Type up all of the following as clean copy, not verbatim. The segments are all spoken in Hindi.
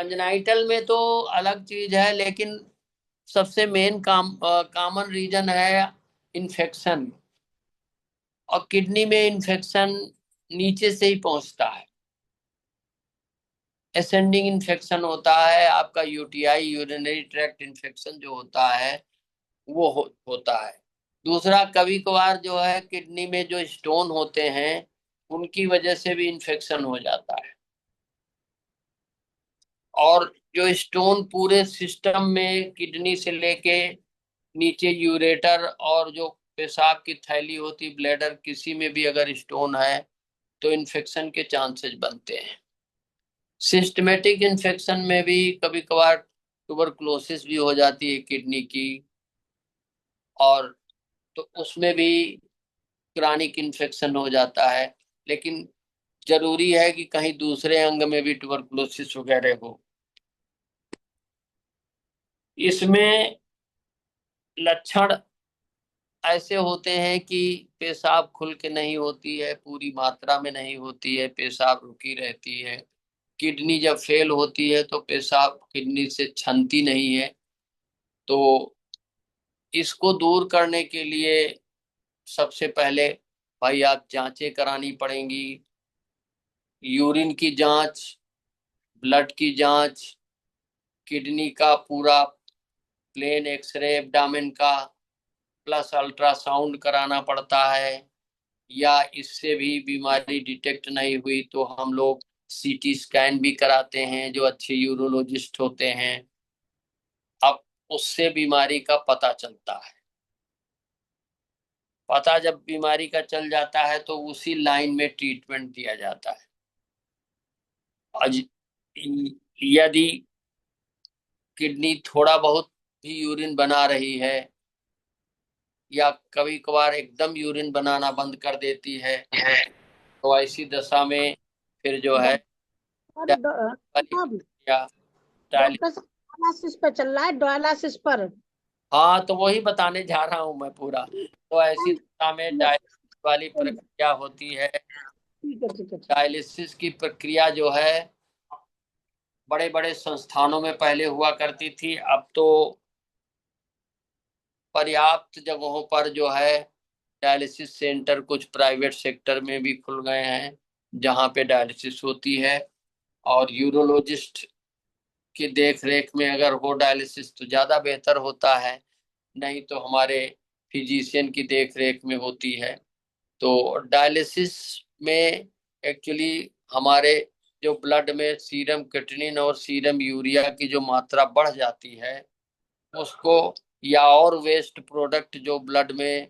कंजनाइटल में तो अलग चीज है, लेकिन सबसे मेन कॉमन रीजन है इन्फेक्शन। और किडनी में इन्फेक्शन नीचे से ही पहुंचता है। असेंडिंग इन्फेक्शन होता है आपका, यूटीआई यूरिनरी ट्रैक्ट इन्फेक्शन जो होता है वो होता है। दूसरा, कभी कभार जो है किडनी में जो स्टोन होते हैं उनकी वजह से भी इन्फेक्शन हो जाता है। और जो स्टोन पूरे सिस्टम में किडनी से लेके नीचे यूरेटर और जो पेशाब की थैली होती ब्लैडर, किसी में भी अगर स्टोन है तो इन्फेक्शन के चांसेस बनते हैं। सिस्टमेटिक इन्फेक्शन में भी कभी कभार ट्यूबरकुलोसिस भी हो जाती है किडनी की। और तो उसमें भी क्रॉनिक इन्फेक्शन हो जाता है। लेकिन जरूरी है कि कहीं दूसरे अंग में भी ट्यूबरकुलोसिस वगैरह हो। इसमें लक्षण ऐसे होते हैं कि पेशाब खुल के नहीं होती है, पूरी मात्रा में नहीं होती है, पेशाब रुकी रहती है। किडनी जब फेल होती है तो पेशाब किडनी से छनती नहीं है। तो इसको दूर करने के लिए सबसे पहले भाई आप जांचें करानी पड़ेंगी। यूरिन की जांच, ब्लड की जांच, किडनी का पूरा प्लेन एक्सरे एब्डामिन का, प्लस अल्ट्रासाउंड कराना पड़ता है। या इससे भी बीमारी डिटेक्ट नहीं हुई तो हम लोग सीटी स्कैन भी कराते हैं, जो अच्छे यूरोलॉजिस्ट होते हैं। अब उससे बीमारी का पता चलता है। पता जब बीमारी का चल जाता है तो उसी लाइन में ट्रीटमेंट दिया जाता है। आज यदि किडनी थोड़ा बहुत भी यूरिन बना रही है या कभी कभार एकदम यूरिन बनाना बंद कर देती है, तो ऐसी दशा में फिर जो है और अब या डायलिसिस। डॉक्टर साहब डायलिसिस पे चल रहा है, डायलिसिस पर। हाँ, तो वही बताने जा रहा हूँ मैं पूरा। तो ऐसी दशा में डायलिसिस वाली प्रक्रिया होती है। ठीक है, ठीक है, ठीक डायलिसिस की प्रक्रिया जो है बड़े बड़े संस्थानों में पहले हुआ करती थी, अब तो पर्याप्त जगहों पर जो है डायलिसिस सेंटर कुछ प्राइवेट सेक्टर में भी खुल गए हैं जहाँ पे डायलिसिस होती है। और यूरोलॉजिस्ट की देख रेख में अगर हो डायलिसिस तो ज़्यादा बेहतर होता है, नहीं तो हमारे फिजिशियन की देख रेख में होती है। तो डायलिसिस में एक्चुअली हमारे जो ब्लड में सीरम क्रिएटिनिन और सीरम यूरिया की जो मात्रा बढ़ जाती है उसको, या और वेस्ट प्रोडक्ट जो ब्लड में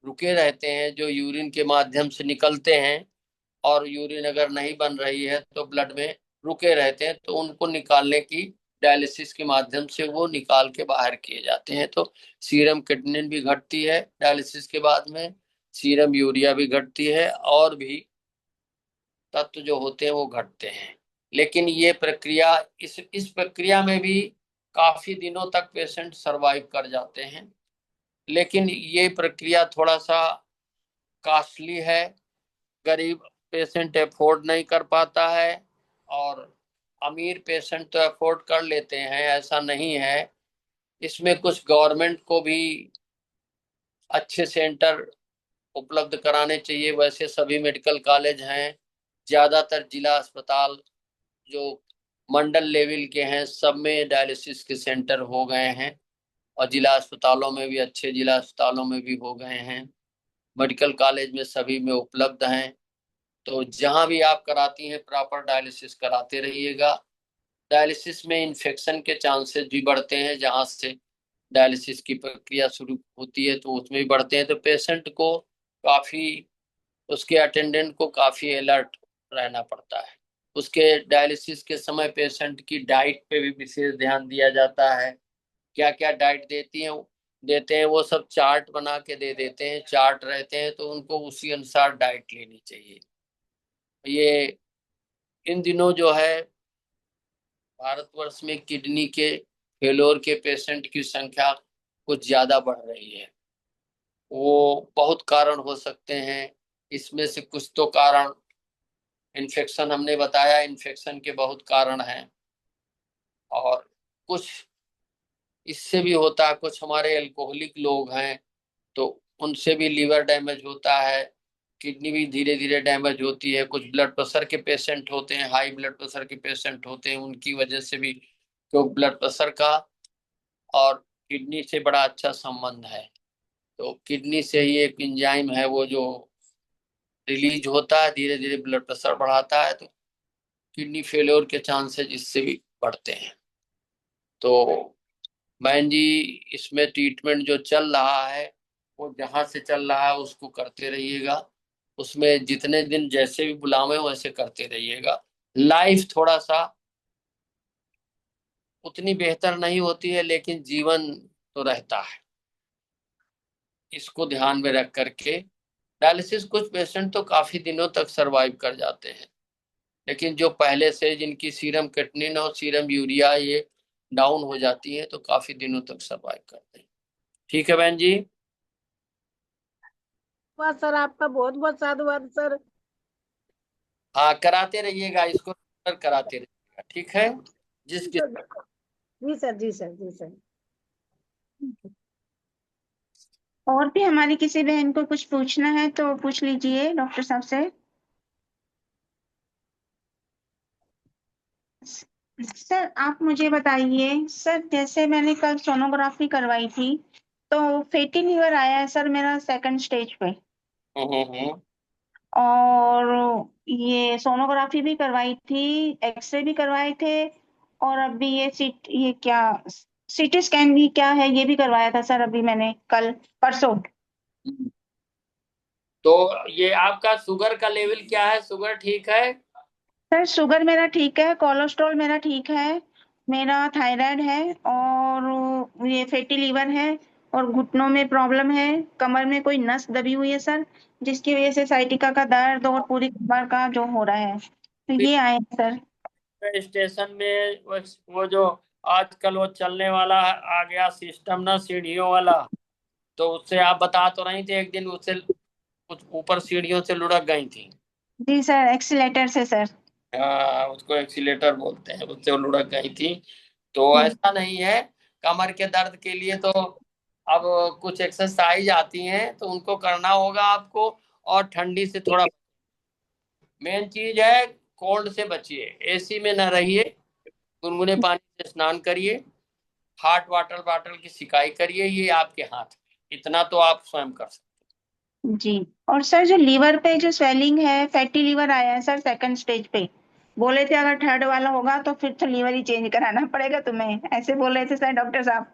रुके रहते हैं जो यूरिन के माध्यम से निकलते हैं, और यूरिन अगर नहीं बन रही है तो ब्लड में रुके रहते हैं, तो उनको निकालने की डायलिसिस के माध्यम से वो निकाल के बाहर किए जाते हैं। तो सीरम क्रिएटिनिन भी घटती है डायलिसिस के बाद में, सीरम यूरिया भी घटती है, और भी तत्व जो होते हैं वो घटते हैं। लेकिन ये प्रक्रिया, इस प्रक्रिया में भी काफी दिनों तक पेशेंट सरवाइव कर जाते हैं। लेकिन ये प्रक्रिया थोड़ा सा कॉस्टली है, गरीब पेशेंट अफोर्ड नहीं कर पाता है। और अमीर पेशेंट तो अफोर्ड कर लेते हैं, ऐसा नहीं है। इसमें कुछ गवर्नमेंट को भी अच्छे सेंटर उपलब्ध कराने चाहिए। वैसे सभी मेडिकल कॉलेज हैं, ज्यादातर जिला अस्पताल जो मंडल लेवल के हैं सब में डायलिसिस के सेंटर हो गए हैं। और जिला अस्पतालों में भी, अच्छे जिला अस्पतालों में भी हो गए हैं, मेडिकल कॉलेज में सभी में उपलब्ध हैं। तो जहां भी आप कराती हैं प्रॉपर डायलिसिस कराते रहिएगा। डायलिसिस में इन्फेक्शन के चांसेस भी बढ़ते हैं, जहां से डायलिसिस की प्रक्रिया शुरू होती है तो उसमें भी बढ़ते हैं। तो पेशेंट को काफी, उसके अटेंडेंट को काफी अलर्ट रहना पड़ता है। उसके डायलिसिस के समय पेशेंट की डाइट पे भी विशेष ध्यान दिया जाता है। क्या क्या डाइट देते हैं वो सब चार्ट बना के दे देते हैं, चार्ट रहते हैं, तो उनको उसी अनुसार डाइट लेनी चाहिए। ये इन दिनों जो है भारतवर्ष में किडनी के फेलोर के पेशेंट की संख्या कुछ ज्यादा बढ़ रही है। वो बहुत कारण हो सकते हैं, इसमें से कुछ तो कारण इन्फेक्शन हमने बताया, इन्फेक्शन के बहुत कारण हैं। और कुछ इससे भी होता है, कुछ हमारे अल्कोहलिक लोग हैं तो उनसे भी लीवर डैमेज होता है, किडनी भी धीरे धीरे डैमेज होती है। कुछ ब्लड प्रेशर के पेशेंट होते हैं, हाई ब्लड प्रेशर के पेशेंट होते हैं, उनकी वजह से भी, तो ब्लड प्रेशर का और किडनी से बड़ा अच्छा संबंध है। तो किडनी से ही एक एंजाइम है वो जो रिलीज होता है, धीरे धीरे ब्लड प्रेशर बढ़ाता है, तो किडनी फेल्योर के चांसेस इससे भी बढ़ते हैं। तो बहन जी, इसमें ट्रीटमेंट जो चल रहा है वो जहां से चल रहा है उसको करते रहिएगा, उसमें जितने दिन जैसे भी बुलावे वैसे करते रहिएगा। लाइफ थोड़ा सा उतनी बेहतर नहीं होती है लेकिन जीवन तो रहता है, इसको ध्यान में रख करके। डायलिसिस कुछ पेशेंट तो काफी दिनों तक सरवाइव कर जाते हैं, लेकिन जो पहले से जिनकी सीरम क्रिएटिनिन और सीरम यूरिया ये डाउन हो जाती है तो काफी दिनों तक सरवाइव करते हैं। ठीक है बहन जी। बस सर, आपका बहुत बहुत साधुवाद सर। हाँ, कराते रहिएगा इसको, कराते रहिएगा, ठीक है। जी जिसकी सर, जी सर, जी सर, जी सर। और भी हमारी किसी बहन को कुछ पूछना है तो पूछ लीजिए डॉक्टर साहब से। सर आप मुझे बताइए सर, जैसे मैंने कल सोनोग्राफी करवाई थी तो फैटी लीवर आया है सर मेरा सेकंड स्टेज पे। हम्म। और ये सोनोग्राफी भी करवाई थी, एक्सरे भी करवाए थे, और अभी ये क्या सीटी स्कैन भी क्या है ये भी करवाया था सर अभी मैंने कल परसों। तो ये आपका शुगर का लेवल क्या है, शुगर ठीक है? सर शुगर मेरा ठीक है, कोलेस्ट्रॉल मेरा ठीक है, मेरा थायराइड है, और ये फैटी लीवर है, और घुटनों में प्रॉब्लम है, कमर में कोई नस दबी हुई है सर, जिसकी वजह से साइटिका का दर्द और पूरी कमर का जो हो रहा है, तो ये आए हैं सर। स्टेशन में वो जो आजकल वो चलने वाला आ गया सिस्टम ना, सीढ़ियों वाला, तो उससे आप बता तो रही थी एक दिन, उससे कुछ ऊपर सीढ़ियों से लुढ़क गई थी। जी सर, एक्सीलेटर से सर। हाँ, उसको एक्सीलेटर बोलते हैं, उससे वो लुढ़क गई थी। तो ऐसा नहीं है, कमर के दर्द के लिए तो अब कुछ एक्सरसाइज आती हैं तो उनको करना होगा आपको। और ठंडी से थोड़ा, मेन चीज है कोल्ड से बचिए, एसी में न रहिए, गुनगुने पानी से स्नान करिए, हॉट वाटर बॉटल की सिकाई करिए, ये आपके हाथ में, इतना तो आप स्वयं कर सकते जी। और सर जो लीवर पे जो स्वेलिंग है, फैटी लीवर आया है सर सेकंड स्टेज पे, बोले थे अगर थर्ड वाला होगा तो फिर तो लीवर ही चेंज कराना पड़ेगा तुम्हें, ऐसे बोल रहे थे सर डॉक्टर साहब।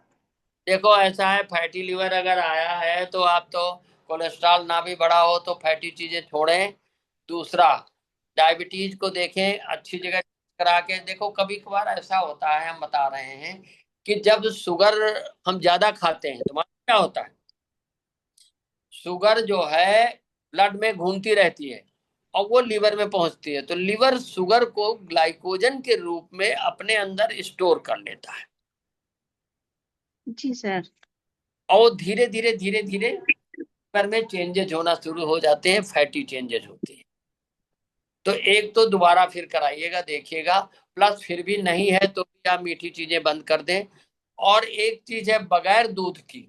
देखो ऐसा है, फैटी लीवर अगर आया है तो आप तो, कोलेस्ट्रॉल ना भी बढ़ा हो तो फैटी चीजें छोड़ें। दूसरा, डायबिटीज को देखें, अच्छी जगह करा के देखो। कभी कभार ऐसा होता है, हम बता रहे हैं कि जब शुगर हम ज्यादा खाते हैं तो क्या होता है, शुगर जो है ब्लड में घूमती रहती है और वो लीवर में पहुंचती है, तो लीवर शुगर को ग्लाइकोजन के रूप में अपने अंदर स्टोर कर लेता है, जी सर। और धीरे धीरे धीरे धीरे लीवर में चेंजेस होना शुरू हो जाते हैं, फैटी चेंजेस होती है। तो एक तो दोबारा फिर कराइएगा, देखिएगा। प्लस फिर भी नहीं है तो भी आप मीठी चीजें बंद कर दें। और एक चीज है, बगैर दूध की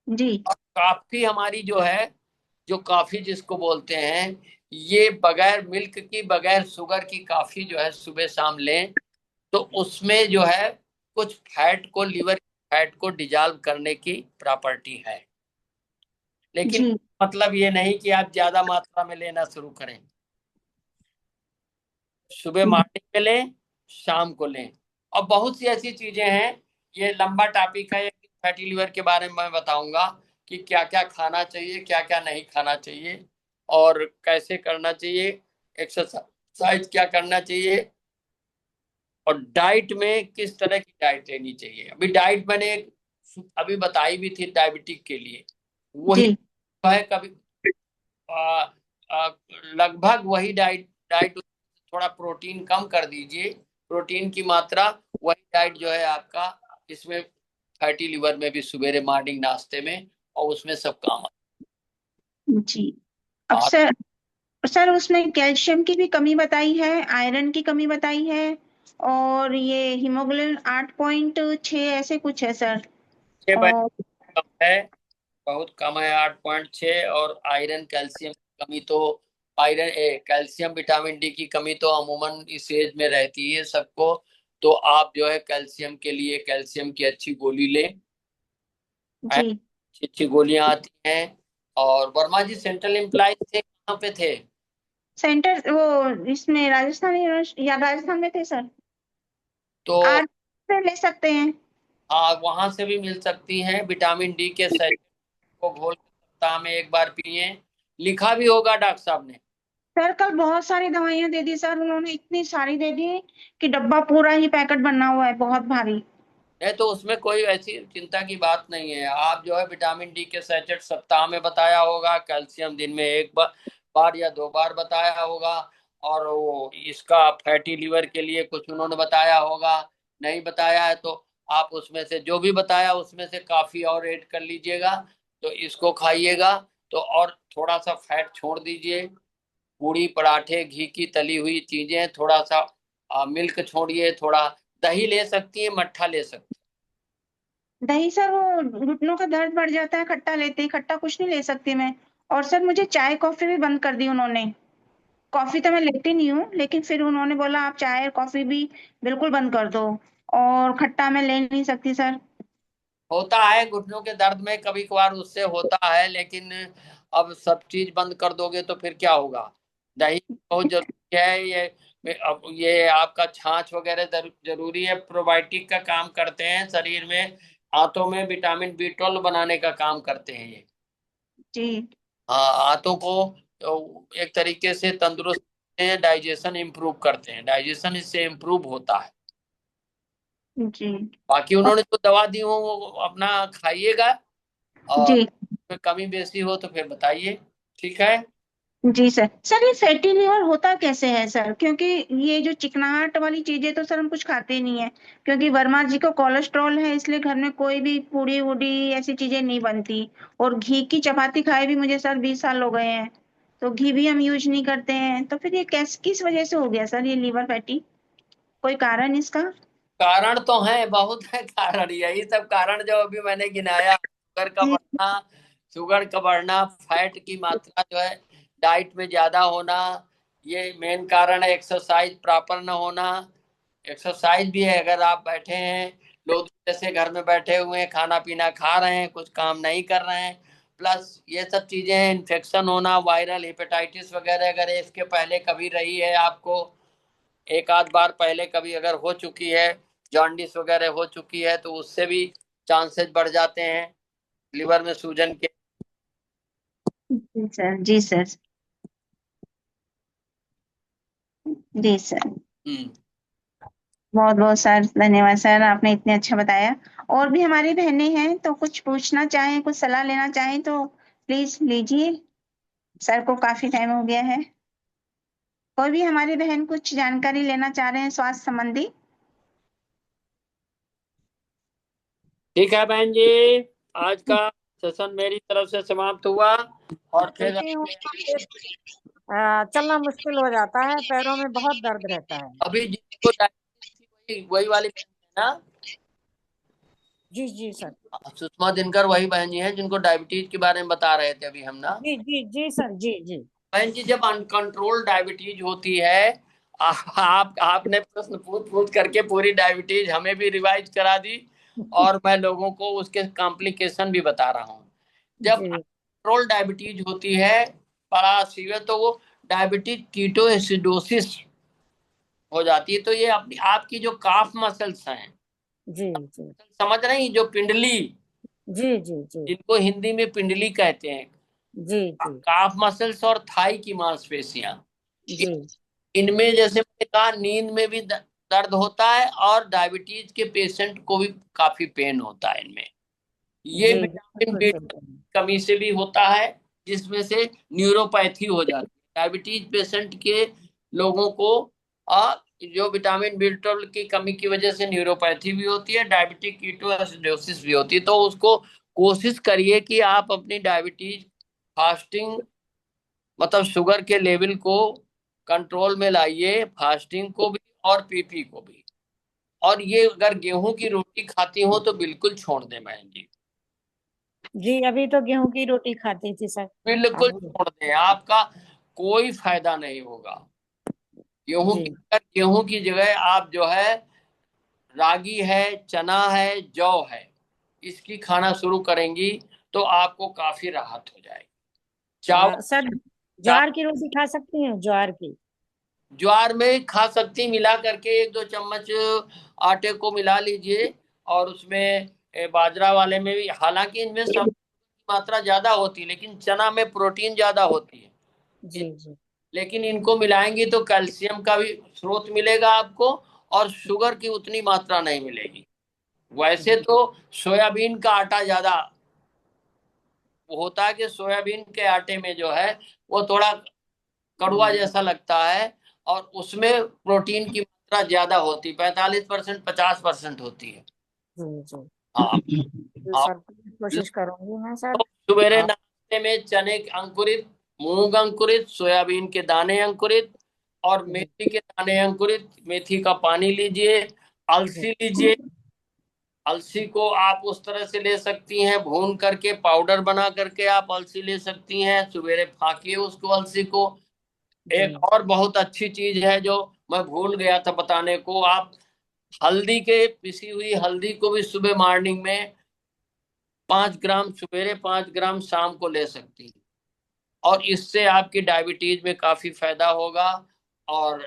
जी। काफी हमारी जो है, जो कॉफी जिसको बोलते हैं, ये बगैर मिल्क की, बगैर शुगर की कॉफी जो है सुबह शाम लें, तो उसमें जो है कुछ फैट को, लीवर फैट को डिजॉल्व करने की प्रॉपर्टी है। लेकिन जी। मतलब ये नहीं कि आप ज्यादा मात्रा में लेना शुरू करें, सुबह मॉर्निंग में लें, शाम को लें। और बहुत सी ऐसी चीजें हैं, ये लंबा टॉपिक है, फैटी लिवर के बारे में मैं बताऊंगा कि क्या क्या खाना चाहिए, क्या क्या नहीं खाना चाहिए, और कैसे करना चाहिए, एक्सरसाइज क्या करना चाहिए, और डाइट में किस तरह की डाइट लेनी चाहिए। अभी डाइट मैंने अभी बताई भी थी डायबिटिक के लिए, वही जी। है। कभी आ, आ, लगभग वही डाइट डाइट थोड़ा प्रोटीन कम कर दीजिए, प्रोटीन की मात्रा, वही डाइट जो है आपका इसमें फैटी लिवर में भी सवेरे मॉर्निंग नाश्ते में, और उसमें सब काम जी। अब आता सर, सर उसमें कैल्शियम की भी कमी बताई है, आयरन की कमी बताई है, और ये हीमोग्लोबिन 8.6 ऐसे कुछ है सर। ये और कम है, बहुत कम है 8.6। और आयरन कैल्शियम की कमी तो, कैल्शियम विटामिन डी की कमी तो अमूमन इस एज में रहती है सबको। तो आप जो है कैल्शियम के लिए कैल्शियम की अच्छी गोली लें। जी अच्छी अच्छी गोलियां आती हैं। और वर्मा जी सेंट्रल एम्प्लॉय थे, कहाँ पे थे? सेंटर वो इसमें राजस्थान या राजस्थान में थे सर। तो आज से ले सकते हैं। हाँ, वहां से भी मिल सकती हैं विटामिन डी के सैचेट को घोल के सप्ताह में एक बार पिए। लिखा भी होगा डॉक्टर साहब ने। सर कल बहुत सारी दवाइयां दे दी सर, उन्होंने इतनी सारी दे दी कि डब्बा पूरा ही पैकेट बना हुआ है, बहुत भारी। नहीं तो उसमें कोई ऐसी चिंता की बात नहीं है। आप जो है विटामिन डी के सैचेट सप्ताह में बताया होगा, कैल्शियम दिन में एक बार या 2 बार बताया होगा। और वो इसका फैटी लीवर के लिए कुछ उन्होंने बताया होगा। नहीं बताया है तो आप उसमें से जो भी बताया उसमें से काफी और ऐड कर लीजिएगा। तो इसको खाइएगा। तो और थोड़ा सा फैट छोड़ दीजिए। पूड़ी पराठे घी की तली हुई चीजें, थोड़ा सा मिल्क छोड़िए, थोड़ा दही ले सकती है, मट्ठा ले सकती दही सर वो घुटनों का दर्द बढ़ जाता है, खट्टा लेते ही, खट्टा कुछ नहीं ले सकती मैं। और सर मुझे चाय कॉफी भी बंद कर दी उन्होंने। कॉफी तो मैं लेती नहीं हूँ, लेकिन फिर उन्होंने बोला आप चाय और कॉफी भी बिल्कुल बंद कर दो। और खट्टा मैं ले नहीं सकती सर। होता है घुटनों के दर्द में कभी कभार, उससे होता है। लेकिन अब सब चीज बंद कर दोगे तो फिर क्या होगा? दही बहुत जरूरी है। अब ये आपका छाछ वगैरह जरूरी है, प्रोबायोटिक का काम करते हैं शरीर में। आंतों में विटामिन बी 12 बनाने का काम करते हैं ये। जी हाँ, आंतों को तो एक तरीके से तंदुरुस्त करते हैं, डाइजेशन इंप्रूव करते हैं, डाइजेशन इससे इंप्रूव होता है। जी बाकी उन्होंने जो दवा दी हो वो अपना खाइएगा। और जी में कमी बेसी हो तो फिर बताइए। ठीक है। जी सर। सर ये फैटी लिवर होता कैसे है सर? क्योंकि ये जो चिकनाहट वाली चीजें तो सर हम कुछ खाते ही नहीं है, क्योंकि वर्मा जी को कोलेस्ट्रॉल है, इसलिए घर में कोई भी पूड़ी वूड़ी ऐसी चीजें नहीं बनती। और घी की चपाती खाए भी मुझे सर 20 साल हो गए हैं, तो घी भी हम यूज नहीं करते हैं। तो फिर ये किस वजह से हो गया सर ये लीवर फैटी? कोई कारण इसका? कारण तो है, बहुत है कारण। यही सब कारण जो अभी मैंने गिनाया, शुगर का जी बढ़ना, शुगर का बढ़ना, फैट की मात्रा जो है डाइट में ज्यादा होना, ये मेन कारण है। एक्सरसाइज प्रॉपर न होना। एक्सरसाइज भी है, अगर आप बैठे हैं, लोग जैसे घर में बैठे हुए हैं, खाना पीना खा रहे हैं, कुछ काम नहीं कर रहे हैं, प्लस ये सब चीजें हैं, इन्फेक्शन होना, वायरल हेपेटाइटिस वगैरह अगर इसके पहले कभी रही है आपको, एक आध बार पहले कभी अगर हो चुकी है, जॉन्डिस वगैरह हो चुकी है, तो उससे भी चांसेस बढ़ जाते हैं लिवर में सूजन के। जी सर। जी सर। जी सर। हम्म। बहुत बहुत सर धन्यवाद सर, आपने इतने अच्छा बताया। और भी हमारी बहनें हैं तो कुछ पूछना चाहें, कुछ सलाह लेना चाहें तो प्लीज लीजिए। सर को काफी टाइम हो गया है। कोई भी हमारी बहन कुछ जानकारी लेना चाह रहे हैं स्वास्थ्य संबंधी? ठीक है बहन जी, आज का सेशन मेरी तरफ से समाप्त हुआ। और फिर चलती हूँ। चलना मुश्किल हो जाता है, पैरों में बहुत दर्द रहता है। अभी जिसको डायबिटीज थी वही वही वाली बहन है ना? जी जी सर। सुषमा दिनकर वही बहन जी हैं जिनको डायबिटीज के बारे में बता रहे थे अभी हम ना। जी जी जी सर। जी जी बहन जी, जब अनकंट्रोल डायबिटीज होती है, आपने प्रश्न पूछ पूछ करके पूरी डायबिटीज हमें भी रिवाइज करा दी। और मैं लोगों को उसके कॉम्प्लिकेशन भी बता रहा हूँ। जब जी अनकंट्रोल डायबिटीज होती है, बड़ा सीवियर, तो वो डायबिटीज कीटोएसिडोसिस हो जाती है। तो ये अपनी आपकी जो काफ मसल्स हैं, जी जी समझ रहे हैं, जो पिंडली, जी जी जी जिनको हिंदी में पिंडली कहते हैं, जी जी काफ मसल्स और थाई की मांसपेशियां, जी इनमें जैसे मैंने कहा नींद में भी दर्द होता है, और डायबिटीज के पेशेंट को भी काफी पेन होता है इनमें। ये जी विटामिन बिल्कुल बी सही कहा। कमी से भी होता है, जिसमें से न्यूरोपैथी हो जाती है डायबिटीज पेशेंट के लोगों को। जो विटामिन बी 12 की कमी की वजह से न्यूरोपैथी भी होती है, डायबिटिक कीटोएसिडोसिस भी होती है। तो उसको कोशिश करिए कि आप अपनी डायबिटीज, फास्टिंग, मतलब शुगर के लेवल को कंट्रोल में लाइए, फास्टिंग को भी और पीपी को भी। और ये अगर गेहूं की रोटी खाती हो तो बिल्कुल छोड़ दे बहन जी, जी अभी तो गेहूं की रोटी खाती थी सर। बिल्कुल अभी छोड़ दे, आपका कोई फायदा नहीं होगा। जी गेहूं की जगह आप जो है रागी है, चना है, जौ है, इसकी खाना शुरू करेंगी तो आपको काफी राहत हो जाएगी। चावल, सर ज्वार की रोटी खा सकती हैं, ज्वार की? ज्वार में खा सकती, मिला करके 1-2 चम्मच आटे को मिला लीजिए, और उसमें बाजरा वाले में भी, हालांकि इनमें सब मात्रा ज्यादा होती है लेकिन चना में प्रोटीन ज्यादा होती है, जी जी लेकिन इनको मिलाएंगे तो कैल्शियम का भी स्रोत मिलेगा आपको, और शुगर की उतनी मात्रा नहीं मिलेगी। वैसे तो सोयाबीन का आटा ज्यादा वो होता है कि सोयाबीन के आटे में जो है वो थोड़ा कड़वा जैसा लगता है, और उसमें प्रोटीन की मात्रा ज्यादा होती है, 45% 50% होती है। जी जी हाँ, जी आप सर, कोशिश करूंगी मैं सर। सवेरे आप नाश्ते में चने के अंकुरित, मूंग अंकुरित, सोयाबीन के दाने अंकुरित और जी मेथी के दाने अंकुरित, मेथी का पानी लीजिए, जी अलसी लीजिए। अलसी को आप उस तरह से ले सकती हैं, भून करके पाउडर बना करके आप अलसी ले सकती हैं, सवेरे फाँकिए उसको, अलसी को। जी एक और बहुत अच्छी चीज है जो मैं भूल गया था बताने को, आप हल्दी के, पिसी हुई हल्दी को भी सुबह मॉर्निंग में 5 ग्राम सवेरे, 5 ग्राम शाम को ले सकती हैं, और इससे आपकी डायबिटीज में काफी फायदा होगा। और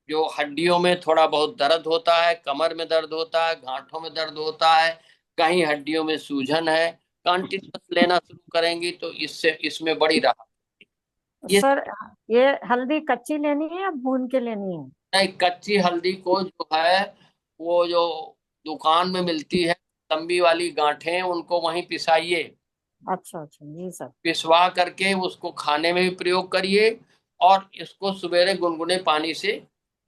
जो हड्डियों में थोड़ा बहुत दर्द होता है, कमर में दर्द होता है, गांठों में दर्द होता है, कहीं हड्डियों में सूजन है, कंटिन्यूस लेना शुरू करेंगी तो इससे, इसमें बड़ी राहत। ये सर, ये हल्दी कच्ची लेनी है या भून के लेनी है? नहीं, कच्ची हल्दी को जो है, वो जो दुकान में मिलती है लंबी वाली गांठें, उनको वहीं पिसाइए, अच्छा अच्छा जी सर। पिसवा करके उसको खाने में भी प्रयोग करिए, और इसको सवेरे गुनगुने पानी से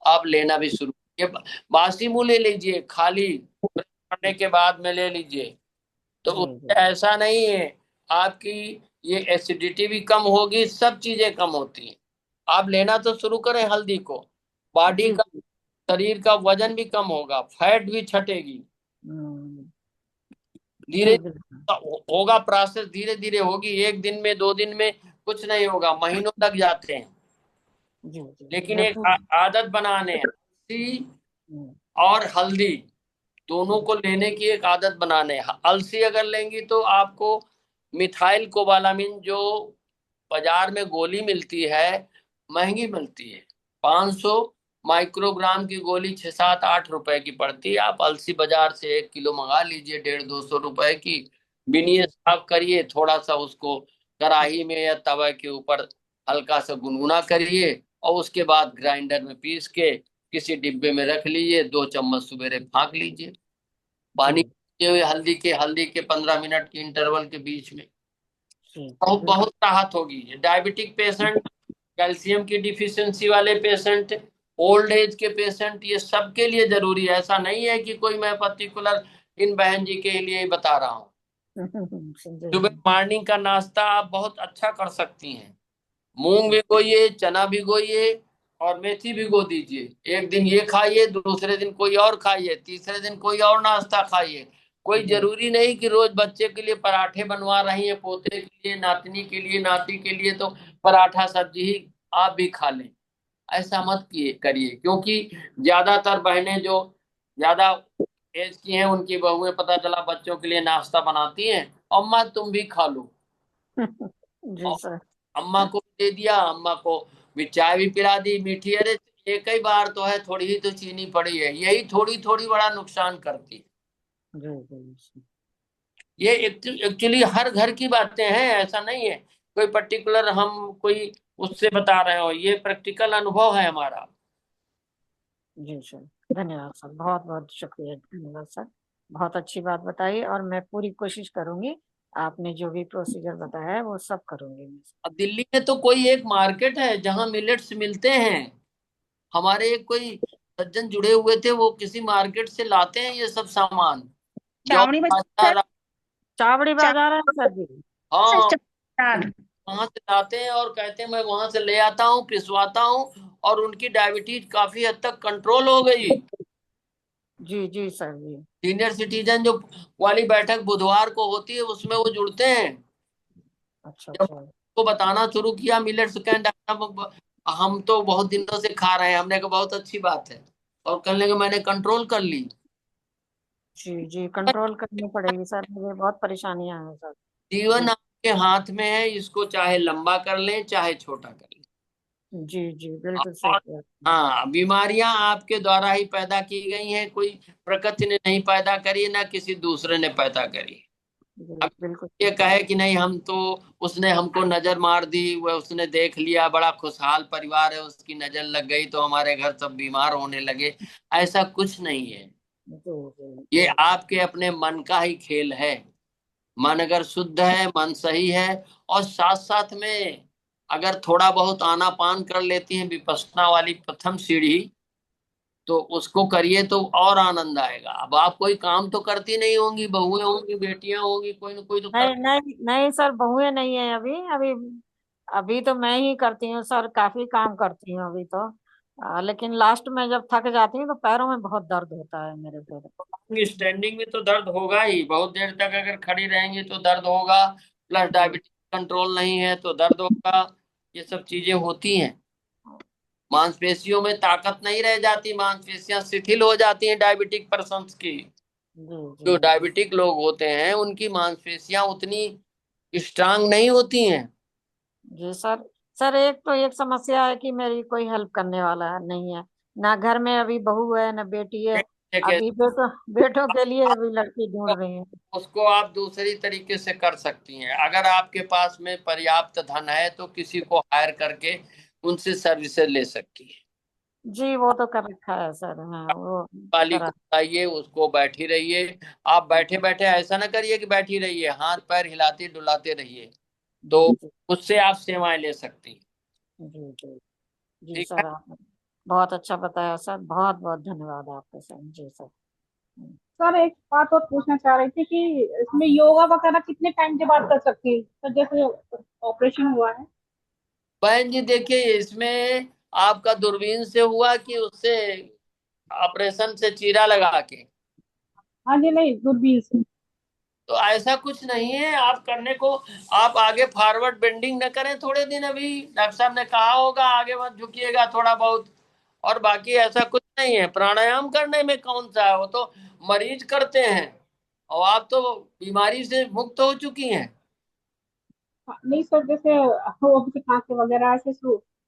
आप लेना भी शुरू करिए। बासी मुंह ले लीजिए, खाली ब्रश करने के बाद में ले लीजिए, तो जी उससे जी ऐसा नहीं है, आपकी ये एसिडिटी भी कम होगी, सब चीजें कम होती हैं। आप लेना तो शुरू करें हल्दी को, बॉडी जी का, जी शरीर का वजन भी कम होगा, फैट भी छटेगी, हम्म, धीरे जी बिल्कुल। होगा प्रोसेस, धीरे धीरे होगी, 1 दिन में 2 दिन में कुछ नहीं होगा, महीनों लग जाते हैं। जी जी लेकिन मैं एक पूरी। आदत बनाने, अलसी हम्म, और हल्दी दोनों जी को लेने की एक आदत बनाने। अलसी अगर लेंगी तो आपको मिथाइल कोबालामिन, जो बाजार में गोली मिलती है, महंगी मिलती है, 500 माइक्रोग्राम की गोली 6-7-8 रुपए की पड़ती है। आप अलसी बाजार से 1 किलो मंगा लीजिए, 150-200 रुपए की, बिनिए जी साफ करिए, थोड़ा सा उसको कढ़ाई में या तवा के ऊपर हल्का सा गुनगुना करिए, और उसके बाद ग्राइंडर में पीस के किसी डिब्बे में रख लीजिए, 2 चम्मच सवेरे फाँक लीजिए जी पानी के, हल्दी के 15 मिनट के इंटरवल के बीच में, जी जी बहुत बिल्कुल। बहुत राहत होगी। डायबिटिक पेशेंट, कैल्शियम की डिफिशियंसी वाले पेशेंट, ओल्ड एज के पेशेंट, ये सबके लिए जरूरी है। ऐसा नहीं है कि कोई मैं पर्टिकुलर इन बहन जी के लिए ही बता रहा हूँ। सुबह जी मॉर्निंग का नाश्ता आप बहुत अच्छा कर सकती हैं, मूंग भिगोइए, चना भिगोइए और मेथी भिगो दीजिए, एक दिन ये खाइए, दूसरे दिन कोई और खाइए, तीसरे दिन कोई और नाश्ता खाइए। कोई जी जरूरी नहीं कि रोज बच्चे के लिए पराठे बनवा रही है, पोते के लिए, नातनी के लिए, नाती के लिए तो पराठा सब्जी ही आप भी खा लें। ऐसा मत किए करिए, क्योंकि ज्यादातर बहनें जो ज्यादा एज की हैं, उनकी बहुएं पता चला बच्चों के लिए नाश्ता बनाती हैं, अम्मा तुम भी खा लो, जी सर। अम्मा को भी दे दिया, अम्मा को भी चाय भी पिला दी मीठी, अरे एक ही बार तो है, थोड़ी ही तो चीनी पड़ी है, यही थोड़ी थोड़ी बड़ा नुकसान करती है। जी जी ये एक्चुअली हर घर की बातें हैं, ऐसा नहीं है कोई पर्टिकुलर हम कोई उससे बता रहे हो, ये प्रैक्टिकल अनुभव है हमारा। जी सर, धन्यवाद सर, बहुत बहुत शुक्रिया, धन्यवाद सर। बहुत अच्छी बात बताई और मैं पूरी कोशिश करूंगी, आपने जो भी प्रोसीजर बताया है वो सब करूंगी मैं। अब दिल्ली में तो कोई एक मार्केट है जहाँ मिलेट्स मिलते हैं, हमारे एक कोई सज्जन जुड़े हुए थे, वो किसी मार्केट से लाते हैं ये सब सामान, जौ छावनी बाजरा बाजार चावड़ी चा, बाजार है सर जी? हाँ, बाजार। वहां से लाते हैं और कहते हैं मैं वहां से ले आता हूँ, पिसवाता हूँ, और उनकी डायबिटीज काफी हद तक कंट्रोल हो गई। जी जी सर जी। सीनियर सिटीजन जो वाली बैठक बुधवार को होती है उसमें वो जुड़ते हैं। अच्छा जब अच्छा। को बताना शुरू किया मिलेट्स कैंड, हम तो बहुत दिनों से खा रहे हैं, हमने कहा बहुत अच्छी बात है, और कहने लगे मैंने कंट्रोल कर ली। जी जी, कंट्रोल करनी पड़ेगी सर, मुझे बहुत परेशानियां हैं सर। जीवन जी आपके हाथ में है, इसको चाहे लंबा कर लें चाहे छोटा कर लें। जी जी, बिल्कुल सही और कह रहे हाँ, बीमारियां आपके द्वारा ही पैदा की गई हैं, कोई प्रकृति ने नहीं पैदा करी, ना किसी दूसरे ने पैदा करी। हैं। जी अब बिल्कुल ये सही कह कहे रहे कि नहीं हम तो, उसने हमको नजर मार दी, वह उसने देख लिया बड़ा खुशहाल परिवार है, उसकी नजर लग गई तो हमारे घर सब बीमार होने लगे, ऐसा कुछ नहीं है। हैं। जी जी ये जी। आपके अपने मन का ही खेल है। मन अगर शुद्ध है, मन सही है, और साथ साथ में अगर थोड़ा बहुत आनापान कर लेती हैं, विपश्यना वाली प्रथम सीढ़ी, तो उसको करिए तो और आनंद आएगा। अब आप कोई काम तो करती नहीं होंगी, बहुएं होंगी, बेटियां होंगी, कोई ना कोई तो कर। नहीं नहीं नहीं सर, बहुएं नहीं है अभी अभी। अभी तो मैं ही करती हूँ सर, काफी काम करती हूँ अभी तो। लेकिन लास्ट में जब थक जाती हूँ तो पैरों में बहुत दर्द होता है मेरे पैर। स्टैंडिंग में तो दर्द होगा ही, बहुत देर तक अगर खड़ी रहेंगी तो दर्द होगा, प्लस जी डायबिटीज कंट्रोल नहीं है तो दर्द होगा। ये सब चीजें होती हैं। मांसपेशियों में ताकत नहीं रह जाती, मांसपेशियां शिथिल हो जाती हैं डायबिटिक पर्सन्स की। जी जी जो डायबिटिक लोग होते हैं उनकी मांसपेशियां उतनी स्ट्रांग नहीं होती हैं। जी सर। सर एक तो एक समस्या है कि मेरी कोई हेल्प करने वाला नहीं है। ना घर में अभी बहू है ना बेटी है। देखिए, अभी बेटों के लिए अभी लड़की ढूंढ रही है। उसको आप दूसरी तरीके से कर सकती हैं। अगर आपके पास में पर्याप्त धन है तो किसी को हायर करके उनसे सर्विसेज ले सकती है। जी वो तो कर रखा है सर, हाँ वो वाली को करा। बताइए, उसको बैठी रहिए। आप बैठे बैठे ऐसा ना करिए कि बैठी रहिए, हाथ पैर हिलाते डुलाते रहिए, जी तो जी उससे आप सेवाएं ले सकती हैं। जी जी। जी ठीक है। सर, आपने बहुत अच्छा बताया सर, बहुत बहुत धन्यवाद आपका सर। जी सर। सर एक बात और पूछना चाह रही थी कि इसमें योगा वगैरह कितने टाइम के बाद कर सकती है, तो जैसे ऑपरेशन हुआ है। बहन जी देखिए, इसमें आपका दूरबीन से हुआ कि उससे ऑपरेशन से चीरा लगा के? हाँ जी, नहीं दूरबीन से। तो ऐसा कुछ नहीं है आप करने को। आप आगे फॉरवर्ड बेंडिंग न करें थोड़े दिन, अभी डॉक्टर साहब ने कहा होगा आगे मत झुकिएगा थोड़ा बहुत, और बाकी ऐसा कुछ नहीं है। प्राणायाम करने में कौन सा है, वो तो मरीज करते हैं, और आप तो बीमारी से मुक्त हो चुकी हैं। हाँ, नहीं सर, जैसे वो भी खांसी वगैरह ऐसे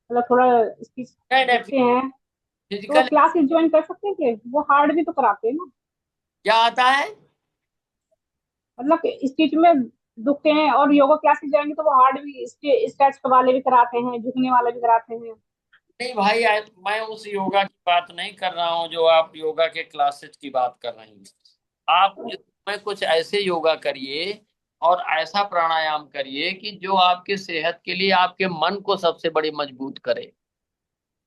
मतलब थोड़ा इसकी नहीं नहीं, दिखते हैं, तो फिजिकल क्लासेस ज्वाइन कर सकते हैं कि वो हार्ड भी तो कराते हैं ना। क्या आता है? मतलब स्टिच में दुखते हैं और योगा क्लासेस जाएंगे तो वो हार्ड भी स्ट्रेच वाले भी कराते हैं, झुकने वाले भी कराते हैं। नहीं भाई, मैं उस योगा की बात नहीं कर रहा हूँ जो आप योगा के क्लासेस की बात कर रही हैं। आप इसमें कुछ ऐसे योगा करिए और ऐसा प्राणायाम करिए कि जो आपके सेहत के लिए आपके मन को सबसे बड़ी मजबूत करे।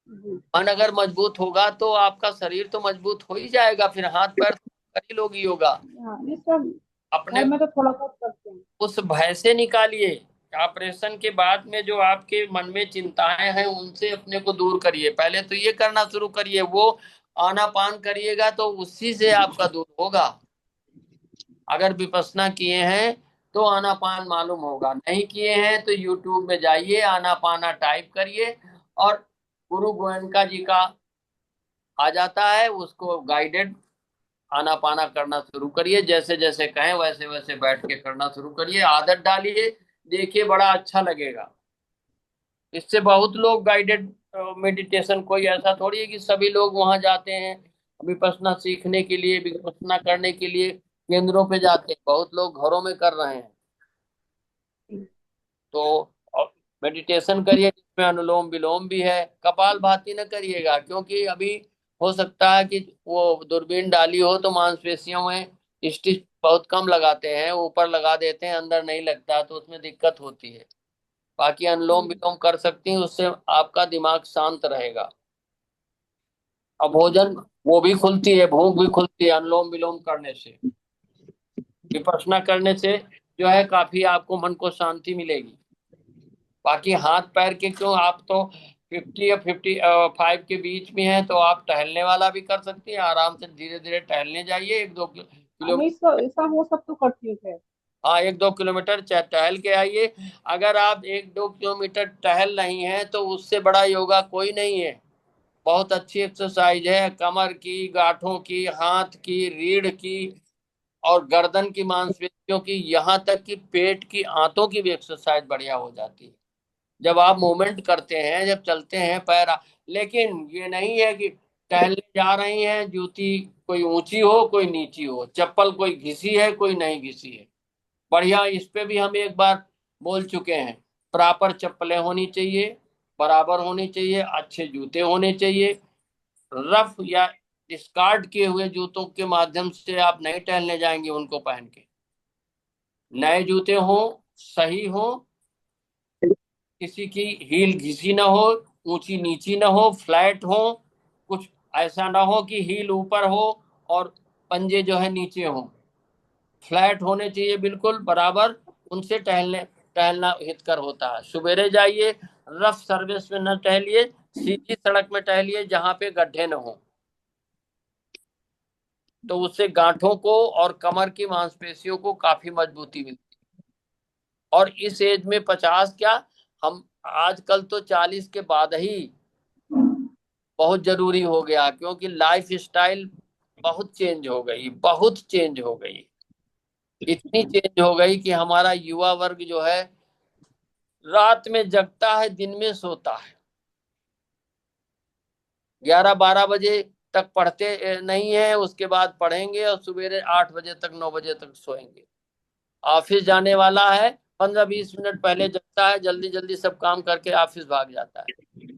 जी। मन अगर मजबूत होगा तो आपका शरीर तो मजबूत हो ही जाएगा, फिर हाथ पैर तो कर ही लोगी योगा। हाँ नहीं सर, अपने घर में तो थोड़ा बहुत करते हैं। उस भय से निकालिए। ऑपरेशन के बाद में जो आपके मन में चिंताएं हैं उनसे अपने को दूर करिए। पहले तो ये करना शुरू करिए, वो आनापान करिएगा तो उसी से आपका दूर होगा। अगर विपश्यना किए हैं तो आनापान मालूम होगा, नहीं किए हैं तो यूट्यूब में जाइए, आनापाना टाइप करिए, और गुरु गोयनका जी का आ जाता है, उसको गाइडेड आनापाना करना शुरू करिए। जैसे जैसे कहें वैसे वैसे बैठ के करना शुरू करिए, आदत डालिए, देखिए बड़ा अच्छा लगेगा। इससे बहुत लोग गाइडेड मेडिटेशन, कोई ऐसा थोड़ी है कि सभी लोग वहां जाते हैं विपश्यना सीखने के लिए, विपश्यना करने के लिए केंद्रों पे जाते हैं, बहुत लोग घरों में कर रहे हैं। तो मेडिटेशन करिए जिसमें अनुलोम विलोम भी है। कपालभाति न करिएगा, क्योंकि अभी हो सकता है कि वो दूरबीन डाली हो तो मांसपेशियों में स्टिच बहुत कम लगाते हैं, ऊपर लगा देते हैं, अंदर नहीं लगता, तो उसमें दिक्कत होती है। बाकी अनुलोम विलोम कर सकती हैं, उससे आपका दिमाग शांत रहेगा। और भोजन वो भी खुलती है, भूख भी खुलती है अनुलोम विलोम करने से। विपश्यना करने से जो है काफी आपको मन को शांति मिलेगी। बाकी हाथ पैर के क्यों, आप तो 50 या 55 के बीच में है तो आप टहलने वाला भी कर सकती हैं। आराम से धीरे धीरे टहलने जाइए, 1-2 किलोमीटर। नहीं सर, वो सब तो करती हूँ खैर। हाँ, 1-2 किलोमीटर टहल के आइए। अगर आप 1-2 किलोमीटर टहल रही हैं तो उससे बड़ा योगा कोई नहीं है। बहुत अच्छी एक्सरसाइज है, कमर की, गांठों की, हाथ की, रीढ़ की और गर्दन की मांसपेशियों की, यहाँ तक कि पेट की, आंतों की भी एक्सरसाइज बढ़िया हो जाती है जब आप मूवमेंट करते हैं, जब चलते हैं लेकिन ये नहीं है कि टहलने जा रही हैं, जूती कोई ऊंची हो कोई नीची हो, चप्पल कोई घिसी है कोई नहीं घिसी है। बढ़िया, इस पे भी हम एक बार बोल चुके हैं। प्रॉपर चप्पलें होनी चाहिए, बराबर होनी चाहिए, अच्छे जूते होने चाहिए। रफ या डिस्कार्ड किए हुए जूतों के माध्यम से आप नहीं टहलने जाएंगे, उनको पहन के। नए जूते हों, सही हो, किसी की हील घिसी ना हो, ऊंची नीची ना हो, फ्लैट हो। कुछ ऐसा ना हो कि हील ऊपर हो और पंजे जो है नीचे हो। फ्लैट होने चाहिए, बिल्कुल बराबर। उनसे टहलना हितकर होता है। सवेरे जाइए, रफ सर्विस में न टहलिए, सीधी सड़क में टहलिए जहां पे गड्ढे न हो। तो उससे गांठों को और कमर की मांसपेशियों को काफी मजबूती मिलती है। और इस एज में 50 क्या, हम आजकल तो 40 के बाद ही बहुत जरूरी हो गया, क्योंकि लाइफ स्टाइल बहुत चेंज हो गई, बहुत चेंज हो गई। इतनी चेंज हो गई कि हमारा युवा वर्ग जो है रात में जगता है, दिन में सोता है। 11-12 बजे तक पढ़ते नहीं है, उसके बाद पढ़ेंगे और सवेरे 8 बजे तक 9 बजे तक सोएंगे। ऑफिस जाने वाला है, 15-20 मिनट पहले जगता है, जल्दी जल्दी सब काम करके ऑफिस भाग जाता है।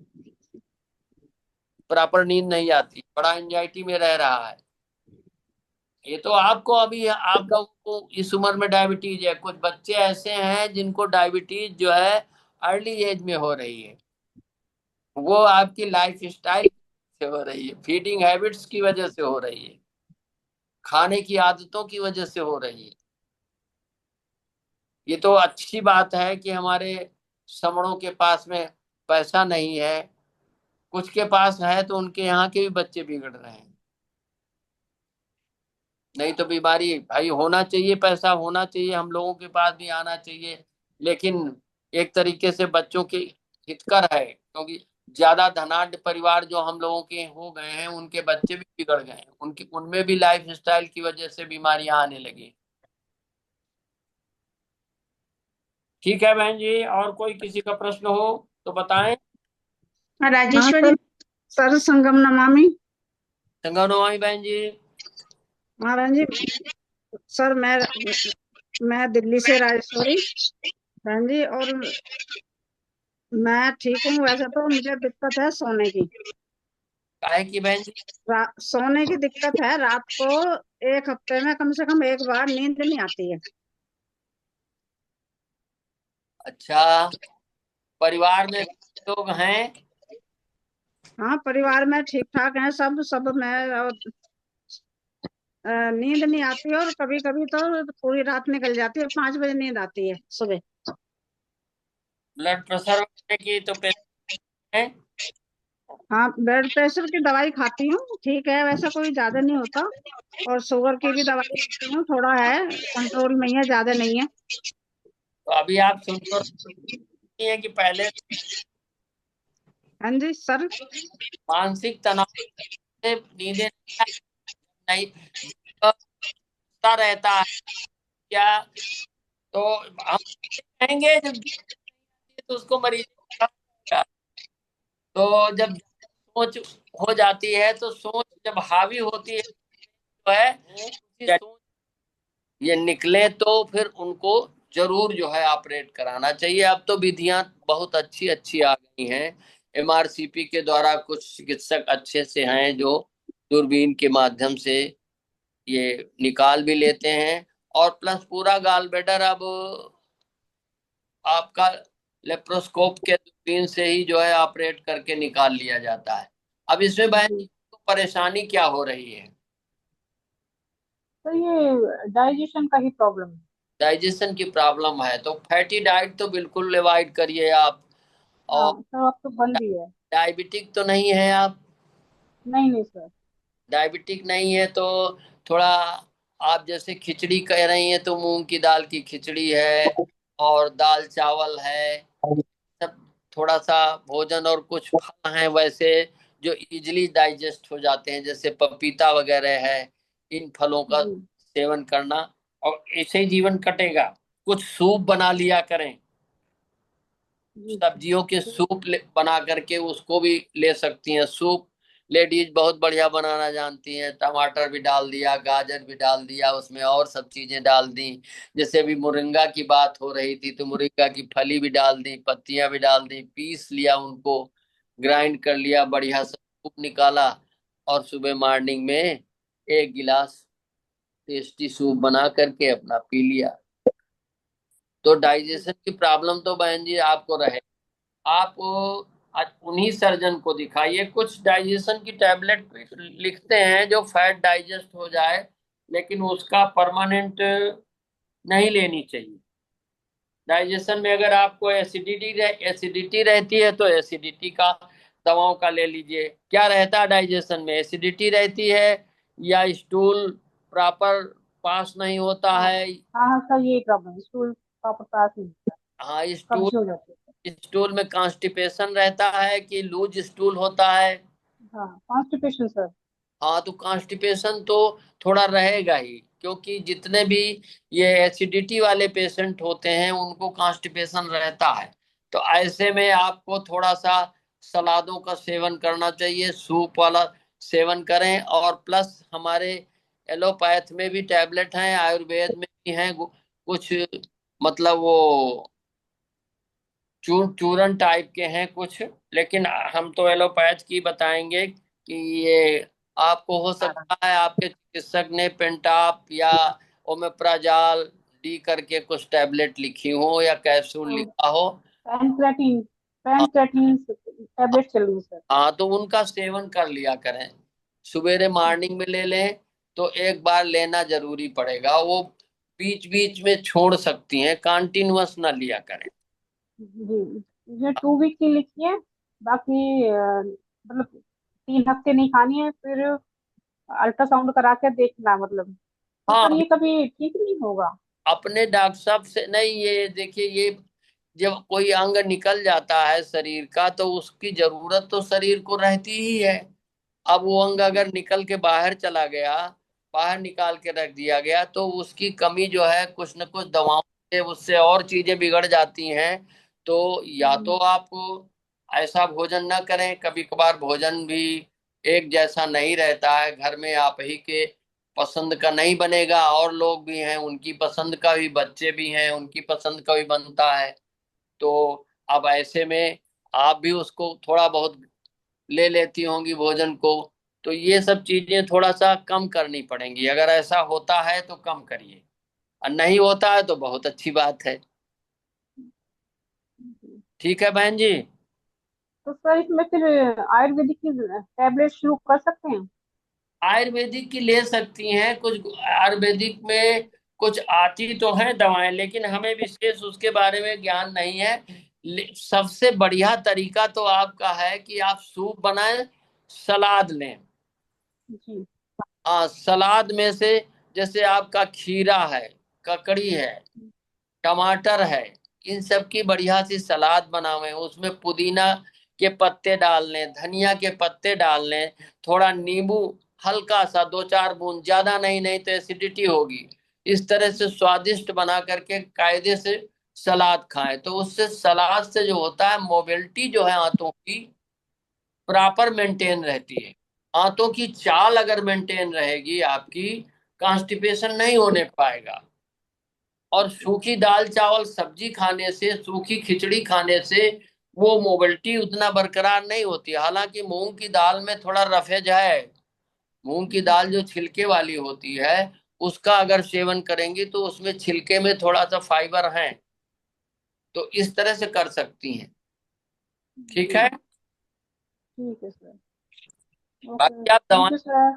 प्रॉपर नींद नहीं आती, बड़ा एंजाइटी में रह रहा है। ये तो आपको अभी, आप लोगों को इस उम्र में डायबिटीज है। कुछ बच्चे ऐसे हैं जिनको डायबिटीज जो है अर्ली एज में हो रही है। वो आपकी लाइफ स्टाइल से हो रही है, फीडिंग हैबिट्स की वजह से हो रही है, खाने की आदतों की वजह से हो रही है। ये तो अच्छी बात है कि हमारे समणों के पास में पैसा नहीं है, कुछ के पास है तो उनके यहाँ के भी बच्चे बिगड़ रहे हैं। नहीं तो बीमारी भाई होना चाहिए, पैसा होना चाहिए, हम लोगों के पास भी आना चाहिए। लेकिन एक तरीके से बच्चों के हितकर है, क्योंकि ज्यादा धनाढ्य परिवार जो हम लोगों के हो गए हैं उनके बच्चे भी बिगड़ गए हैं, उनकी उनमें भी लाइफ स्टाइल की वजह से बीमारियां आने लगी। ठीक है बहन जी, और कोई किसी का प्रश्न हो तो बताएं। हाँ, हाँ राजेश्वरी। सर, सर संगम नमामि। संगनवाई बहन जी। हाँ बहन जी, सर मैं दिल्ली से राजेश्वरी बहन जी, और मैं ठीक हूँ। वैसे तो मुझे दिक्कत है सोने की। काहे की बहन जी? सोने की दिक्कत है। रात को एक हफ्ते में कम से कम एक बार नींद नहीं आती है। अच्छा, परिवार में लोग हैं? हाँ, परिवार में ठीक ठाक है सब सब। मैं और नींद नहीं आती, और कभी कभी तो पूरी रात निकल जाती है। 5 बजे नींद आती है सुबह। ब्लड प्रेशर बढ़ने की तो है? हाँ, ब्लड प्रेशर की दवाई खाती हूँ, ठीक है, वैसा कोई ज्यादा नहीं होता। और शुगर की भी दवाई लेती हूँ, थोड़ा है कंट्रोल में ही है, ज्यादा नहीं है। तो अभी आप सुन तो रही हैं कि पहले हाँ जी सर। मानसिक तनाव से नींदें नहीं आता रहता है क्या? तो हम कहेंगे जब तो उसको मरीज को कहा जाएगा। तो जब सोच हो जाती है तो सोच जब हावी होती है तो है उसी सोच ये निकले तो फिर उनको जरूर जो है ऑपरेट कराना चाहिए। अब तो विधियां बहुत अच्छी अच्छी आ गई हैं। एमआरसीपी के द्वारा कुछ चिकित्सक अच्छे से हैं जो दूरबीन के माध्यम से ये निकाल भी लेते हैं। और प्लस पूरा गाल ब्लैडर अब आपका लेप्रोस्कोप के दूरबीन से ही जो है ऑपरेट करके निकाल लिया जाता है। अब इसमें बहन जी को परेशानी क्या हो रही है? तो ये डाइजेशन का ही प्रॉब्लम है। डाइजेशन की प्रॉब्लम है तो फैटी डाइट तो बिल्कुल अवॉइड करिए आप। और हाँ सर, अब तो बंद ही है। डायबिटिक तो नहीं है आप? नहीं नहीं सर। डायबिटिक नहीं है तो थोड़ा, आप जैसे खिचड़ी कह रही हैं तो मूंग की दाल की खिचड़ी है और दाल चावल है, सब थोड़ा सा भोजन, और कुछ फल हैं वैसे जो इजीली डाइजेस्ट हो जाते हैं, जैसे पपीता वगैरह है, इन फलों का जी सेवन करना, और ऐसे ही जीवन कटेगा। कुछ सूप बना लिया करें, जी सब्जियों के सूप बना करके उसको भी ले सकती हैं सूप। लेडीज बहुत बढ़िया बनाना जानती हैं, टमाटर भी डाल दिया, गाजर भी डाल दिया, उसमें और सब चीजें डाल दी। जैसे अभी मुरंगा की बात हो रही थी तो मुरंगा की फली भी डाल दी, पत्तियां भी डाल दी, पीस लिया उनको, ग्राइंड कर लिया, बढ़िया सा सूप निकाला, और सुबह मॉर्निंग में एक गिलास टेस्टी सूप बना करके अपना पी लिया। तो डाइजेशन की प्रॉब्लम तो बहन जी आपको रहे, आप आज उन्हीं सर्जन को दिखाइए। कुछ डाइजेशन की टैबलेट लिखते हैं जो फैट डाइजेस्ट हो जाए, लेकिन उसका परमानेंट नहीं लेनी चाहिए। डाइजेशन में अगर आपको एसिडिटी रहती है तो एसिडिटी का दवाओं का ले लीजिए। क्या रहता है डाइजेशन में? एसिडिटी रहती है, या स्टूल प्रॉपर पास नहीं होता हाँ है? हाँ हाँ सर, यही प्रॉब्लम, स्टूल प्रॉपर पास नहीं होता, हाँ, कब्ज हो जाती है। स्टूल में कॉन्स्टिपेशन रहता है कि लूज स्टूल होता है? हाँ कॉन्स्टिपेशन सर। हाँ, तो कॉन्स्टिपेशन तो थोड़ा रहेगा ही, क्योंकि जितने भी ये एसिडिटी वाले पेशेंट होते हैं उनको कॉन्स्टिपेशन रहता है। तो ऐसे में आपको थोड़ा सा सलादों का सेवन करना चाहिए, सूप वाला सेवन करें, और प्लस हमारे एलोपैथ में भी टैबलेट हैं, आयुर्वेद में भी हैं कुछ, मतलब वो चूरन टाइप के हैं कुछ, लेकिन हम तो एलोपैथ की बताएंगे कि ये आपको हो सकता है आपके चिकित्सक ने पेंटाप या ओमेप्राजॉल डी करके कुछ टैबलेट लिखी हो या कैप्सूल लिखा हो। पैनक्रेटिन, हाँ, पैनक्रेटिन टैबलेट चल रही है सर। हाँ, तो उनका सेवन कर लिया करें, सवेरे मॉर्निंग में ले लें तो एक बार लेना जरूरी पड़ेगा, वो बीच बीच में छोड़ सकती हैं, कंटिन्यूअस ना लिया करें। जी, ये 2 वीक की लिखी है, बाकी मतलब 3 हफ्ते नहीं खानी है, फिर अल्ट्रासाउंड करा के देखना मतलब। तो हाँ, सर ये कभी ठीक नहीं होगा? अपने डॉक्टर साहब से नहीं, ये देखिए, ये जब कोई अंग निकल जाता है शरीर का तो उसकी जरूरत तो शरीर को रहती ही है। अब वो अंग अगर निकल के बाहर चला गया, बाहर निकाल के रख दिया गया, तो उसकी कमी जो है कुछ न कुछ दवाओं से उससे और चीजें बिगड़ जाती हैं। तो या तो आप ऐसा भोजन ना करें, कभी कभार भोजन भी एक जैसा नहीं रहता है, घर में आप ही के पसंद का नहीं बनेगा, और लोग भी हैं उनकी पसंद का भी, बच्चे भी हैं उनकी पसंद का भी बनता है। तो अब ऐसे में आप भी उसको थोड़ा बहुत ले लेती होंगी भोजन को, तो ये सब चीजें थोड़ा सा कम करनी पड़ेंगी। अगर ऐसा होता है तो कम करिए, और नहीं होता है तो बहुत अच्छी बात है। ठीक है बहन जी। तो सर इसमें फिर आयुर्वेदिक की टैबलेट शुरू कर सकते हैं? आयुर्वेदिक की ले सकती हैं, कुछ आयुर्वेदिक में कुछ आती तो हैं दवाएं, लेकिन हमें विशेष उसके बारे में ज्ञान नहीं है। सबसे बढ़िया तरीका तो आपका है कि आप सूप बनाएं, सलाद लें। जी हाँ, सलाद में से जैसे आपका खीरा है, ककड़ी है, टमाटर है, इन सब की बढ़िया सी सलाद बनावें, उसमें पुदीना के पत्ते डाल लें, धनिया के पत्ते डाल लें, थोड़ा नींबू, हल्का सा 2-4 बूंद, ज्यादा नहीं, नहीं तो एसिडिटी होगी। इस तरह से स्वादिष्ट बना करके कायदे से सलाद खाएं, तो उससे सलाद से जो होता है मोबिलिटी जो है आंतों की प्रॉपर मेंटेन रहती है। आंतों की चाल अगर मेंटेन रहेगी आपकी, कॉन्स्टिपेशन नहीं होने पाएगा। और सूखी दाल चावल सब्जी खाने से, सूखी खिचड़ी खाने से वो मोबिलिटी उतना बरकरार नहीं होती। हालांकि मूंग की दाल में थोड़ा रफेज है, मूंग की दाल जो छिलके वाली होती है उसका अगर सेवन करेंगी तो उसमें छिलके में थोड़ा सा फाइबर है, तो इस तरह से कर सकती हैं। ठीक है। जी ठीक है सर। ओके, बाकी आप थैंक यू सर।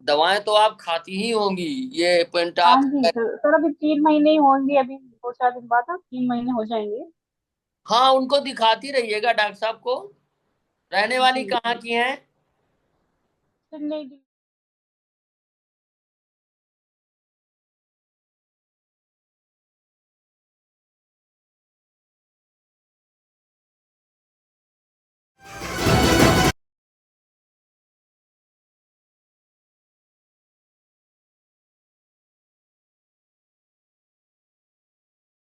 दवाएं तो आप खाती ही होंगी, ये हाँ पेंटाप। जी सर, सर अभी 3 महीने ही होंगे, अभी 2-4 दिन बाद ना 3 महीने हो जाएंगे। हाँ, उनको दिखाती रहिएगा डॉक्टर साहब को। रहने वाली जी कहाँ की हैं? चेन्नई